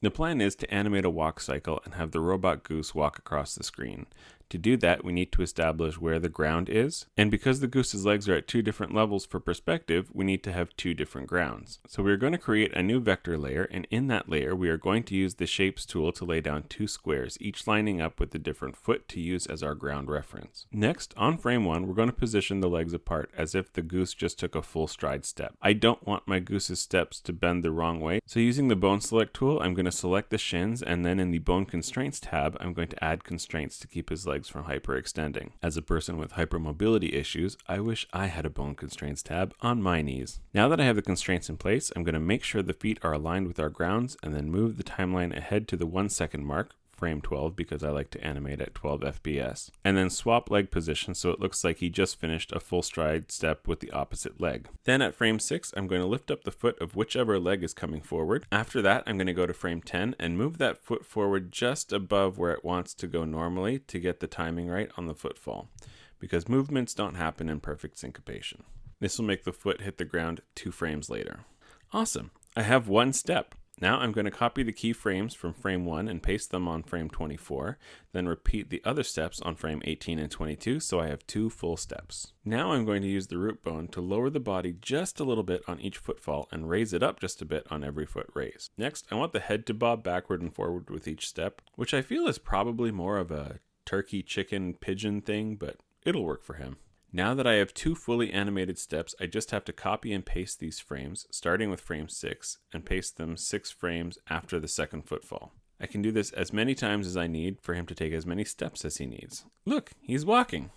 The plan is to animate a walk cycle and have the robot goose walk across the screen. To do that, we need to establish where the ground is, and because the goose's legs are at two different levels for perspective, we need to have two different grounds. So we're going to create a new vector layer, and in that layer, we are going to use the Shapes tool to lay down two squares, each lining up with a different foot to use as our ground reference. Next, on frame 1, we're going to position the legs apart as if the goose just took a full stride step. I don't want my goose's steps to bend the wrong way, so using the Bone Select tool, I'm going to select the shins, and then in the Bone Constraints tab, I'm going to add constraints to keep his legs from hyperextending. As a person with hypermobility issues, I wish I had a Bone Constraints tab on my knees. Now that I have the constraints in place, I'm going to make sure the feet are aligned with our grounds and then move the timeline ahead to the 1 second mark, frame 12, because I like to animate at 12 FPS, and then swap leg position so it looks like he just finished a full stride step with the opposite leg. Then at frame 6, I'm going to lift up the foot of whichever leg is coming forward. After that, I'm going to go to frame 10 and move that foot forward just above where it wants to go normally to get the timing right on the footfall, because movements don't happen in perfect syncopation. This will make the foot hit the ground 2 frames later. Awesome! I have one step. Now I'm going to copy the keyframes from frame 1 and paste them on frame 24, then repeat the other steps on frame 18 and 22 so I have 2 full steps. Now I'm going to use the root bone to lower the body just a little bit on each footfall and raise it up just a bit on every foot raise. Next, I want the head to bob backward and forward with each step, which I feel is probably more of a turkey, chicken, pigeon thing, but it'll work for him. Now that I have 2 fully animated steps, I just have to copy and paste these frames, starting with frame 6, and paste them 6 frames after the second footfall. I can do this as many times as I need for him to take as many steps as he needs. Look, he's walking!